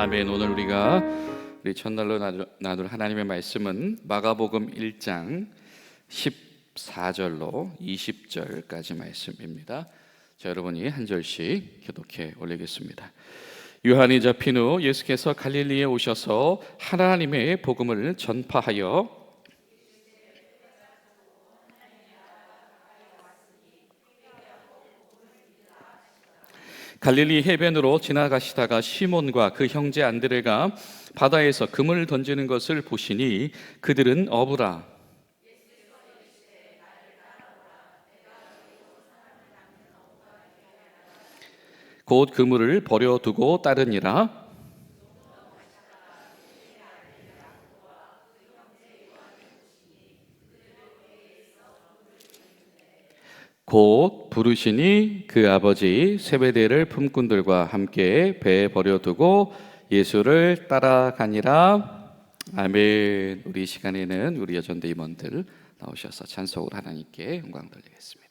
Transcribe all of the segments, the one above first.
아멘. 오늘 우리 첫날로 나눌 하나님의 말씀은 마가복음 1장 14절로 20절까지 말씀입니다. 자, 여러분이 한 절씩 교독해 올리겠습니다. 요한이 잡힌 후 예수께서 갈릴리에 오셔서 하나님의 복음을 전파하여 갈릴리 해변으로 지나가시다가 시몬과 그 형제 안드레가 바다에서 그물을 던지는 것을 보시니 그들은 어부라. 곧 그물을 버려두고 따르니라. 곧 부르시니 그 아버지 세베대를 품꾼들과 함께 배에 버려두고 예수를 따라가니라. 아멘. 우리 시간에는 우리 여전대 임원들 나오셔서 찬송으로 하나님께 영광 돌리겠습니다.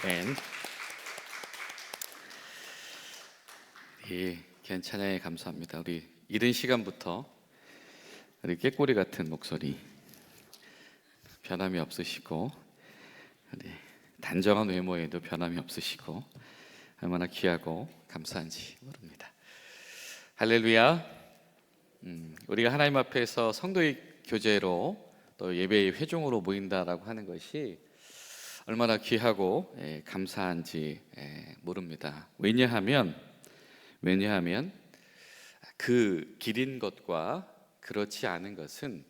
네. 괜찮아요. 감사합니다. 우리 이른 시간부터 우리 꾀꼬리 같은 목소리, 변함이 없으시고 단정한 외모에도 변함이 없으시고 얼마나 귀하고 감사한지 모릅니다. 할렐루야. 우리가 하나님 앞에서 성도의 교제로 또 예배의 회중으로 모인다라고 하는 것이 얼마나 귀하고 감사한지 모릅니다. 왜냐하면 그 길인 것과 그렇지 않은 것은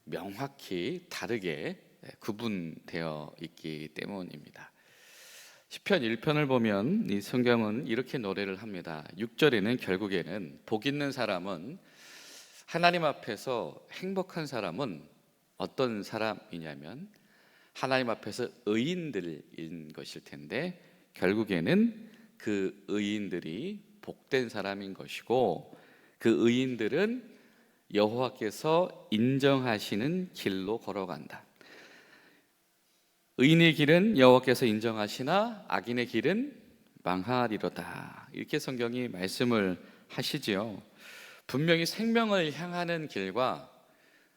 명확히 다르게 구분되어 있기 때문입니다. 시편 1편을 보면 이 성경은 이렇게 노래를 합니다. 6절에는 결국에는 복 있는 사람은, 하나님 앞에서 행복한 사람은 어떤 사람이냐면 하나님 앞에서 의인들인 것일 텐데 결국에는 그 의인들이 복된 사람인 것이고, 그 의인들은 여호와께서 인정하시는 길로 걸어간다. 의인의 길은 여호와께서 인정하시나 악인의 길은 망하리로다. 이렇게 성경이 말씀을 말씀하시지요. 분명히 생명을 향하는 길과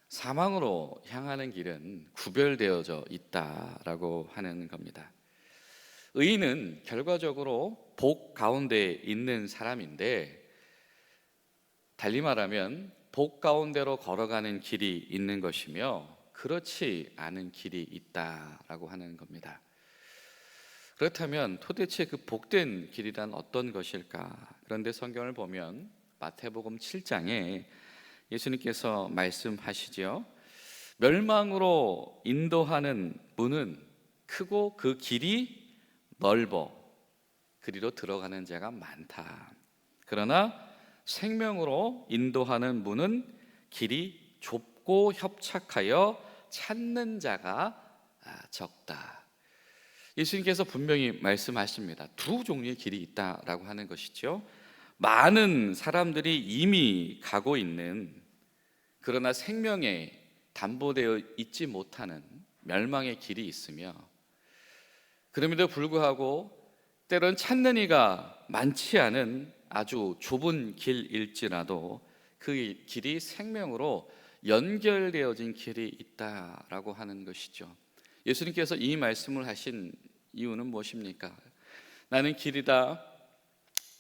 사망으로 향하는 길은 구별되어져 있다라고 하는 겁니다. 의인은 결과적으로 복 가운데 있는 사람인데, 달리 말하면 복 가운데로 걸어가는 길이 있는 것이며 그렇지 않은 길이 있다라고 하는 겁니다. 그렇다면 도대체 그 복된 길이란 어떤 것일까? 그런데 성경을 보면 마태복음 7장에 예수님께서 말씀하시죠. 멸망으로 인도하는 문은 크고 그 길이 넓어 그리로 들어가는 자가 많다. 그러나 생명으로 인도하는 문은 길이 좁고 협착하여 찾는 자가 적다. 예수님께서 분명히 말씀하십니다. 두 종류의 길이 있다라고 하는 것이죠. 많은 사람들이 이미 가고 있는, 그러나 생명에 담보되어 있지 못하는 멸망의 길이 있으며, 그럼에도 불구하고 때론 찾는 이가 많지 않은 아주 좁은 길일지라도 그 길이 생명으로 연결되어진 길이 있다라고 하는 것이죠. 예수님께서 이 말씀을 하신 이유는 무엇입니까? 나는 길이다,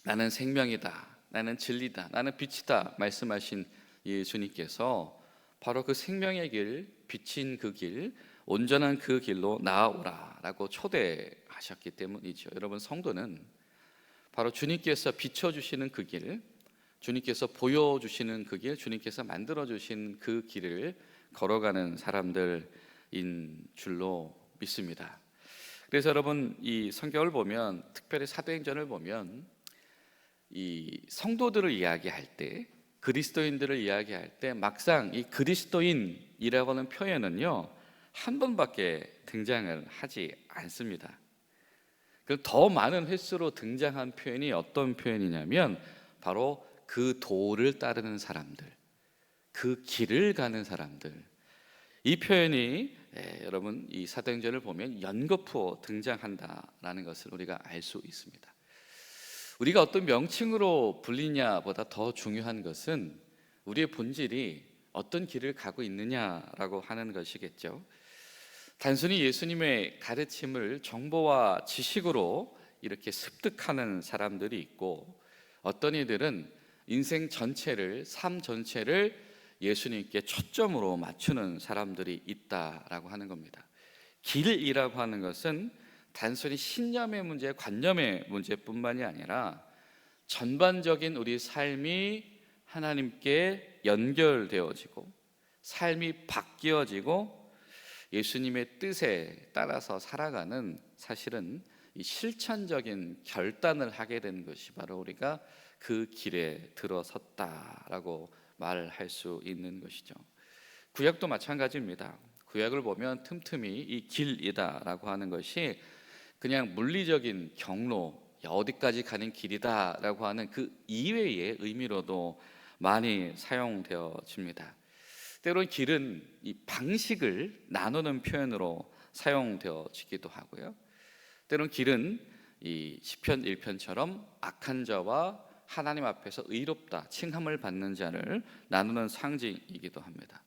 나는 생명이다, 나는 진리다, 나는 빛이다 말씀하신 예수님께서 바로 그 생명의 길, 빛인 그 길, 온전한 그 길로 나아오라라고 초대하셨기 때문이죠. 여러분, 성도는 바로 주님께서 비춰주시는 그 길, 주님께서 보여주시는 그 길, 주님께서 만들어주신 그 길을 걸어가는 사람들인 줄로 믿습니다. 그래서 여러분, 이 성경을 보면, 특별히 사도행전을 보면 이 성도들을 이야기할 때, 그리스도인들을 이야기할 때 막상 이 그리스도인이라고 하는 표현은요 한 번밖에 등장을 하지 않습니다. 더 많은 횟수로 등장한 표현이 어떤 표현이냐면 바로 그 도를 따르는 사람들, 그 길을 가는 사람들. 이 표현이 여러분 이 사도행전을 보면 연거푸 등장한다라는 것을 우리가 알 수 있습니다. 우리가 어떤 명칭으로 불리냐보다 더 중요한 것은 우리의 본질이 어떤 길을 가고 있느냐라고 하는 것이겠죠. 단순히 예수님의 가르침을 정보와 지식으로 이렇게 습득하는 사람들이 있고, 어떤 이들은 인생 전체를, 삶 전체를 예수님께 초점으로 맞추는 사람들이 있다라고 하는 겁니다. 길이라고 하는 것은 단순히 신념의 문제, 관념의 문제뿐만이 아니라 전반적인 우리 삶이 하나님께 연결되어지고 삶이 바뀌어지고 예수님의 뜻에 따라서 살아가는, 사실은 이 실천적인 결단을 하게 된 것이 바로 우리가 그 길에 들어섰다라고 말할 수 있는 것이죠. 구약도 마찬가지입니다. 구약을 보면 틈틈이 이 길이다라고 하는 것이 그냥 물리적인 경로, 어디까지 가는 길이다라고 하는 그 이외의 의미로도 많이 사용되어집니다. 때로는 길은 이 방식을 나누는 표현으로 사용되어지기도 하고요. 때로는 길은 이 시편 1편처럼 악한 자와 하나님 앞에서 의롭다, 칭함을 받는 자를 나누는 상징이기도 합니다.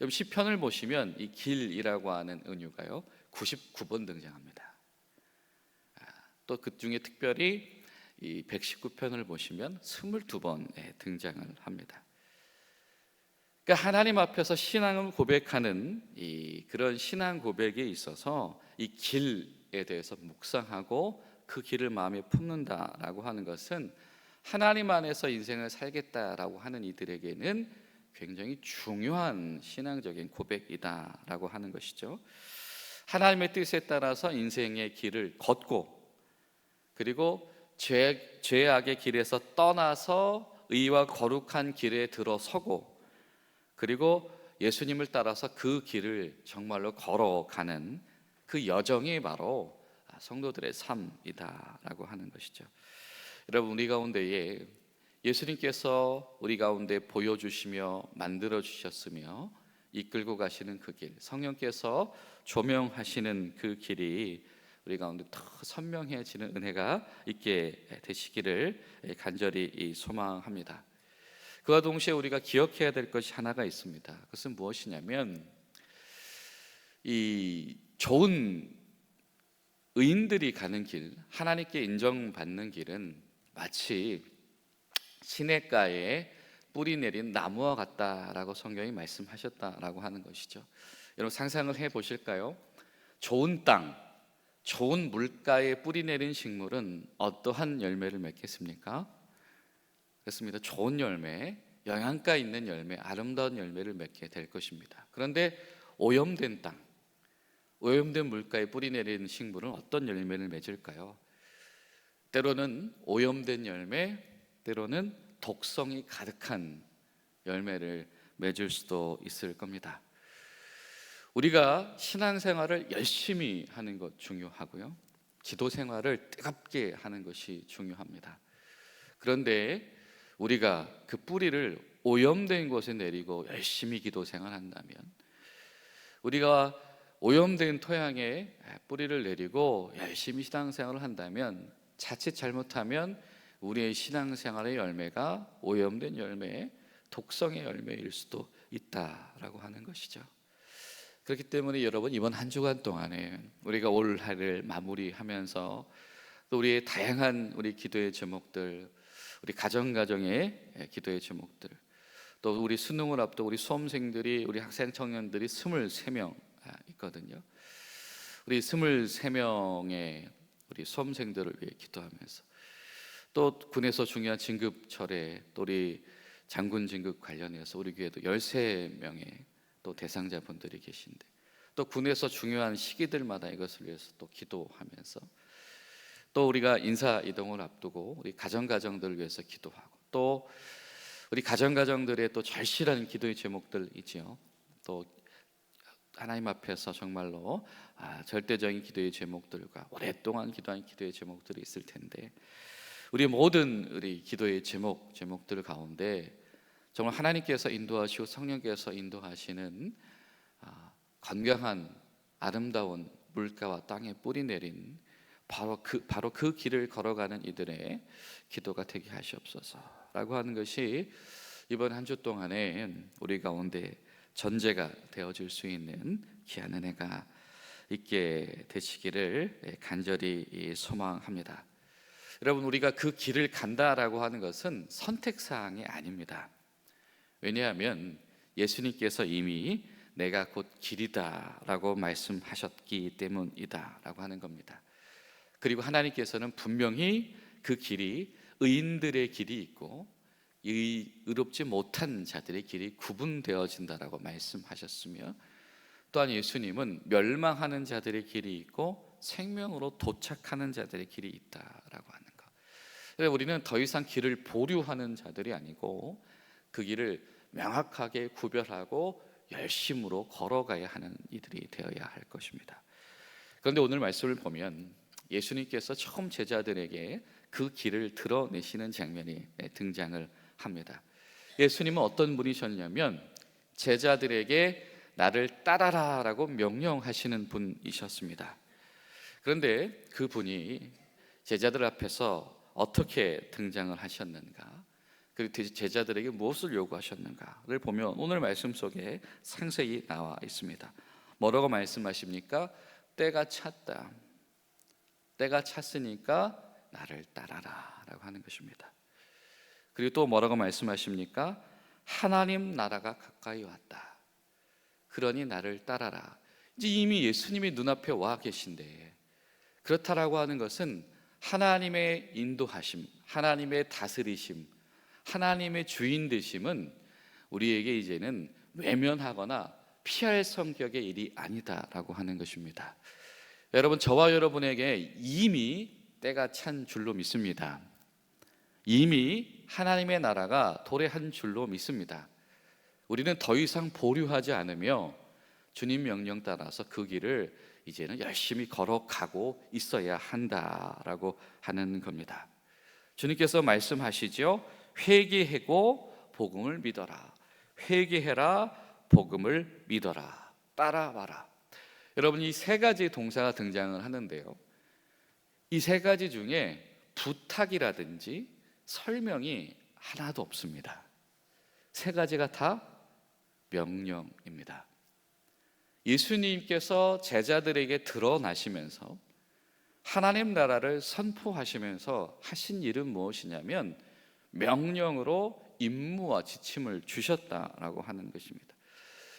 여러분, 시편을 보시면 이 길이라고 하는 은유가요 99번 등장합니다. 또 그 중에 특별히 이 119편을 보시면 22번에 등장을 합니다. 그러니까 하나님 앞에서 신앙을 고백하는 이 그런 신앙 고백에 있어서 이 길에 대해서 묵상하고 그 길을 마음에 품는다라고 하는 것은 하나님 안에서 인생을 살겠다라고 하는 이들에게는 굉장히 중요한 신앙적인 고백이다라고 하는 것이죠. 하나님의 뜻에 따라서 인생의 길을 걷고, 그리고 죄악의 길에서 떠나서 의와 거룩한 길에 들어서고, 그리고 예수님을 따라서 그 길을 정말로 걸어가는 그 여정이 바로 성도들의 삶이다라고 하는 것이죠. 여러분, 우리 가운데에 예수님께서 우리 가운데 보여주시며 만들어주셨으며 이끌고 가시는 그 길, 성령께서 조명하시는 그 길이 우리 가운데 더 선명해지는 은혜가 있게 되시기를 간절히 소망합니다. 그와 동시에 우리가 기억해야 될 것이 하나가 있습니다. 그것은 무엇이냐면 이 좋은 의인들이 가는 길, 하나님께 인정받는 길은 마치 시냇가에 뿌리 내린 나무와 같다라고 성경이 말씀하셨다라고 하는 것이죠. 여러분 상상을 해 보실까요? 좋은 땅, 좋은 물가에 뿌리 내린 식물은 어떠한 열매를 맺겠습니까? 그렇습니다. 좋은 열매, 영양가 있는 열매, 아름다운 열매를 맺게 될 것입니다. 그런데 오염된 땅, 오염된 물가에 뿌리 내린 식물은 어떤 열매를 맺을까요? 때로는 오염된 열매, 때로는 독성이 가득한 열매를 맺을 수도 있을 겁니다. 우리가 신앙생활을 열심히 하는 것 중요하고요, 기도 생활을 뜨겁게 하는 것이 중요합니다. 그런데 우리가 그 뿌리를 오염된 곳에 내리고 열심히 기도 생활한다면, 우리가 오염된 토양에 뿌리를 내리고 열심히 신앙생활을 한다면 자칫 잘못하면 우리의 신앙생활의 열매가 오염된 열매, 독성의 열매일 수도 있다라고 하는 것이죠. 그렇기 때문에 여러분, 이번 한 주간 동안에 우리가 올 해를 마무리하면서 또 우리의 다양한 우리 기도의 제목들, 우리 가정의 기도의 제목들, 또 우리 수능을 앞두고 우리 수험생들이, 우리 학생 청년들이 23명 있거든요. 우리 23명의 우리 수험생들을 위해 기도하면서, 또 군에서 중요한 진급철에 또 우리 장군 진급 관련해서 우리 교회도 13명의 또 대상자분들이 계신데, 또 군에서 중요한 시기들마다 이것을 위해서 또 기도하면서, 또 우리가 인사 이동을 앞두고 우리 가정들을 위해서 기도하고, 또 우리 가정들의 또 절실한 기도의 제목들이지요. 또 하나님 앞에서 정말로 절대적인 기도의 제목들과 오랫동안 기도한 기도의 제목들이 있을 텐데, 우리 모든 우리 기도의 제목들 가운데 정말 하나님께서 인도하시고 성령께서 인도하시는 건강한 아름다운 물가와 땅에 뿌리 내린 바로 그 길을 걸어가는 이들의 기도가 되게 하시옵소서라고 하는 것이 이번 한 주 동안에 우리 가운데 전제가 되어질 수 있는 귀한 은혜가 있게 되시기를 간절히 소망합니다. 여러분, 우리가 그 길을 간다라고 하는 것은 선택사항이 아닙니다. 왜냐하면 예수님께서 이미 내가 곧 길이다 라고 말씀하셨기 때문이다 라고 하는 겁니다. 그리고 하나님께서는 분명히 그 길이 의인들의 길이 있고 의롭지 못한 자들의 길이 구분되어진다라고 말씀하셨으며, 또한 예수님은 멸망하는 자들의 길이 있고 생명으로 도착하는 자들의 길이 있다라고 하는 것. 그래서 우리는 더 이상 길을 보류하는 자들이 아니고 그 길을 명확하게 구별하고 열심으로 걸어가야 하는 이들이 되어야 할 것입니다. 그런데 오늘 말씀을 보면 예수님께서 처음 제자들에게 그 길을 드러내시는 장면이 등장을 합니다. 예수님은 어떤 분이셨냐면 제자들에게 나를 따라라 라고 명령하시는 분이셨습니다. 그런데 그 분이 제자들 앞에서 어떻게 등장을 하셨는가, 그리고 제자들에게 무엇을 요구하셨는가를 보면 오늘 말씀 속에 상세히 나와 있습니다. 뭐라고 말씀하십니까? 때가 찼다, 때가 찼으니까 나를 따라라 라고 하는 것입니다. 그리고 또 뭐라고 말씀하십니까? 하나님 나라가 가까이 왔다, 그러니 나를 따라라. 이제 이미 예수님이 눈앞에 와 계신데, 그렇다라고 하는 것은 하나님의 인도하심, 하나님의 다스리심, 하나님의 주인 되심은 우리에게 이제는 외면하거나 피할 성격의 일이 아니다라고 하는 것입니다. 여러분, 저와 여러분에게 이미 때가 찬 줄로 믿습니다. 이미 하나님의 나라가 도래한 줄로 믿습니다. 우리는 더 이상 보류하지 않으며 주님 명령 따라서 그 길을 이제는 열심히 걸어가고 있어야 한다라고 하는 겁니다. 주님께서 말씀하시죠. 회개하고 복음을 믿어라. 회개해라, 복음을 믿어라, 따라와라. 여러분, 이 세 가지 동사가 등장을 하는데요, 이 세 가지 중에 부탁이라든지 설명이 하나도 없습니다. 세 가지가 다 명령입니다. 예수님께서 제자들에게 드러나시면서 하나님 나라를 선포하시면서 하신 일은 무엇이냐면 명령으로 임무와 지침을 주셨다라고 하는 것입니다.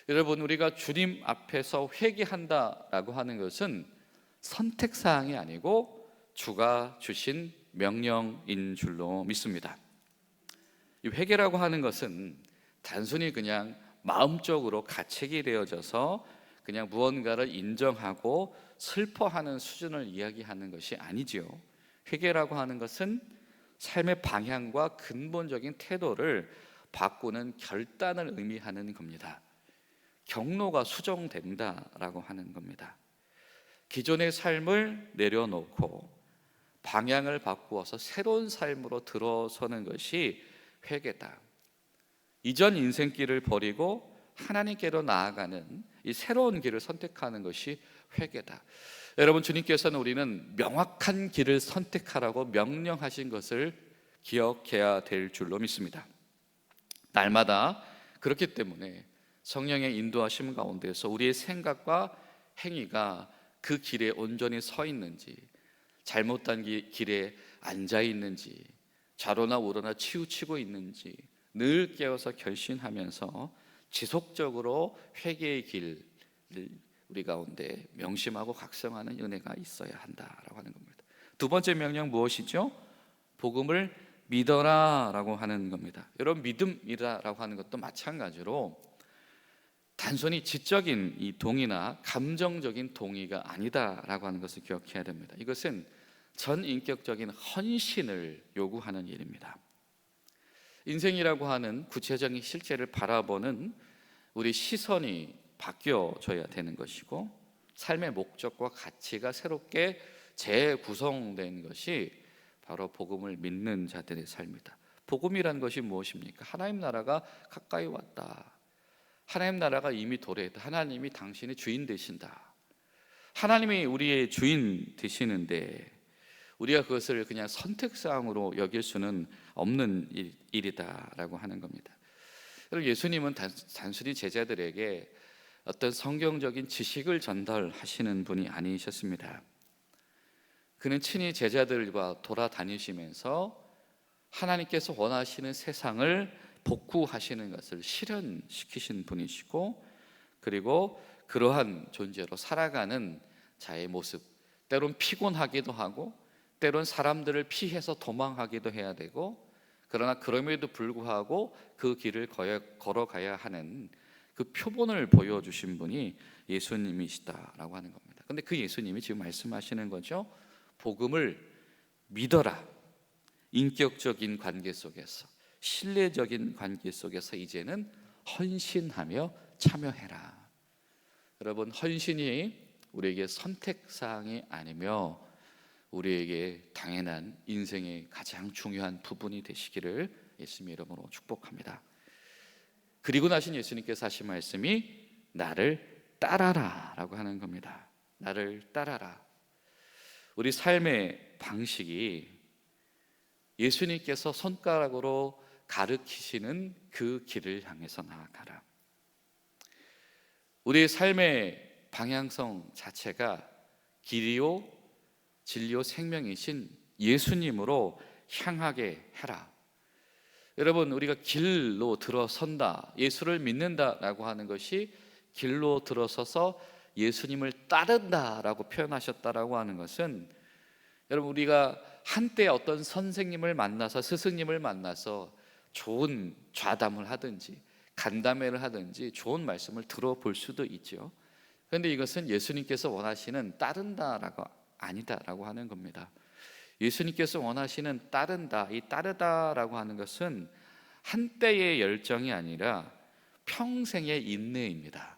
여러분, 우리가 주님 앞에서 회개한다라고 하는 것은 선택사항이 아니고 주가 주신 명령인 줄로 믿습니다. 이 회개라고 하는 것은 단순히 그냥 마음적으로 가책이 되어져서 그냥 무언가를 인정하고 슬퍼하는 수준을 이야기하는 것이 아니지요. 회개라고 하는 것은 삶의 방향과 근본적인 태도를 바꾸는 결단을 의미하는 겁니다. 경로가 수정된다라고 하는 겁니다. 기존의 삶을 내려놓고 방향을 바꾸어서 새로운 삶으로 들어서는 것이 회개다. 이전 인생길을 버리고 하나님께로 나아가는 이 새로운 길을 선택하는 것이 회개다. 여러분, 주님께서는 우리는 명확한 길을 선택하라고 명령하신 것을 기억해야 될 줄로 믿습니다. 날마다 그렇기 때문에 성령의 인도하심 가운데서 우리의 생각과 행위가 그 길에 온전히 서 있는지, 잘못된 길에 앉아 있는지, 좌로나 우로나 치우치고 있는지 늘 깨어서 결심하면서 지속적으로 회개의 길을 우리 가운데 명심하고 각성하는 은혜가 있어야 한다라고 하는 겁니다. 두 번째 명령 무엇이죠? 복음을 믿어라 라고 하는 겁니다. 여러분, 믿음이라고 하는 것도 마찬가지로 단순히 지적인 이 동의나 감정적인 동의가 아니다라고 하는 것을 기억해야 됩니다. 이것은 전인격적인 헌신을 요구하는 일입니다. 인생이라고 하는 구체적인 실체를 바라보는 우리 시선이 바뀌어져야 되는 것이고, 삶의 목적과 가치가 새롭게 재구성된 것이 바로 복음을 믿는 자들의 삶이다. 복음이란 것이 무엇입니까? 하나님 나라가 가까이 왔다. 하나님 나라가 이미 도래했다. 하나님이 당신의 주인 되신다. 하나님이 우리의 주인 되시는데 우리가 그것을 그냥 선택사항으로 여길 수는 없는 일이다라고 하는 겁니다. 예수님은 단순히 제자들에게 어떤 성경적인 지식을 전달하시는 분이 아니셨습니다. 그는 친히 제자들과 돌아다니시면서 하나님께서 원하시는 세상을 복구하시는 것을 실현시키신 분이시고, 그리고 그러한 존재로 살아가는 자의 모습, 때론 피곤하기도 하고 때론 사람들을 피해서 도망하기도 해야 되고, 그러나 그럼에도 불구하고 그 길을 걸어가야 하는 그 표본을 보여주신 분이 예수님이시다라고 하는 겁니다. 근데 그 예수님이 지금 말씀하시는 거죠. 복음을 믿어라. 인격적인 관계 속에서, 신뢰적인 관계 속에서 이제는 헌신하며 참여해라. 여러분, 헌신이 우리에게 선택사항이 아니며 우리에게 당연한 인생의 가장 중요한 부분이 되시기를 예수님의 이름으로 축복합니다. 그리고 나신 예수님께서 하신 말씀이 나를 따라라 라고 하는 겁니다. 나를 따라라. 우리 삶의 방식이 예수님께서 손가락으로 가르치시는 그 길을 향해서 나아가라. 우리의 삶의 방향성 자체가 길이요 진리요 생명이신 예수님으로 향하게 해라. 여러분, 우리가 길로 들어선다, 예수를 믿는다라고 하는 것이 길로 들어서서 예수님을 따른다라고 표현하셨다라고 하는 것은, 여러분, 우리가 한때 어떤 선생님을 만나서, 스승님을 만나서 좋은 좌담을 하든지 간담회를 하든지 좋은 말씀을 들어볼 수도 있죠. 그런데 이것은 예수님께서 원하시는 따른다라고 아니다라고 하는 겁니다. 예수님께서 원하시는 따른다, 이 따르다라고 하는 것은 한때의 열정이 아니라 평생의 인내입니다.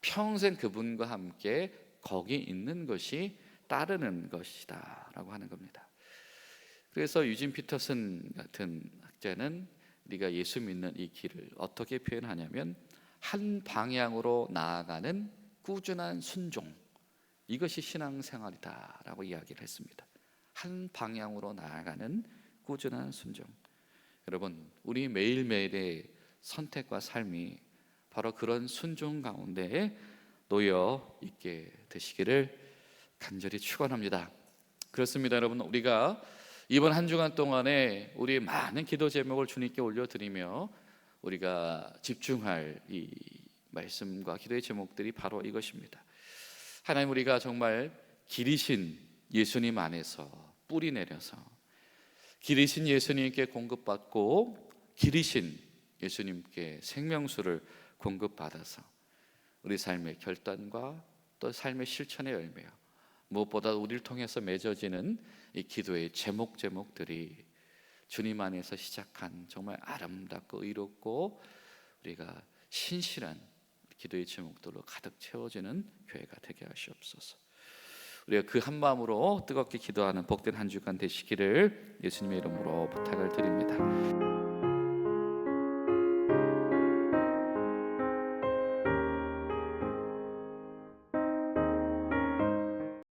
평생 그분과 함께 거기 있는 것이 따르는 것이다 라고 하는 겁니다. 그래서 유진 피터슨 같은 학자는 우리가 예수 믿는 이 길을 어떻게 표현하냐면 한 방향으로 나아가는 꾸준한 순종, 이것이 신앙생활이다라고 이야기를 했습니다. 한 방향으로 나아가는 꾸준한 순종. 여러분, 우리 매일매일의 선택과 삶이 바로 그런 순종 가운데 놓여 있게 되시기를 간절히 축원합니다. 그렇습니다, 여러분. 우리가 이번 한 주간 동안에 우리 많은 기도 제목을 주님께 올려드리며 우리가 집중할 이 말씀과 기도의 제목들이 바로 이것입니다. 하나님, 우리가 정말 기리신 예수님 안에서 뿌리 내려서 기리신 예수님께 공급받고 기리신 예수님께 생명수를 공급받아서 우리 삶의 결단과 또 삶의 실천의 열매요, 무엇보다 우리를 통해서 맺어지는 이 기도의 제목들이 주님 안에서 시작한 정말 아름답고 의롭고 우리가 신실한 기도의 제목들로 가득 채워지는 교회가 되게 하시옵소서. 우리가 그 한 마음으로 뜨겁게 기도하는 복된 한 주간 되시기를 예수님의 이름으로 부탁을 드립니다.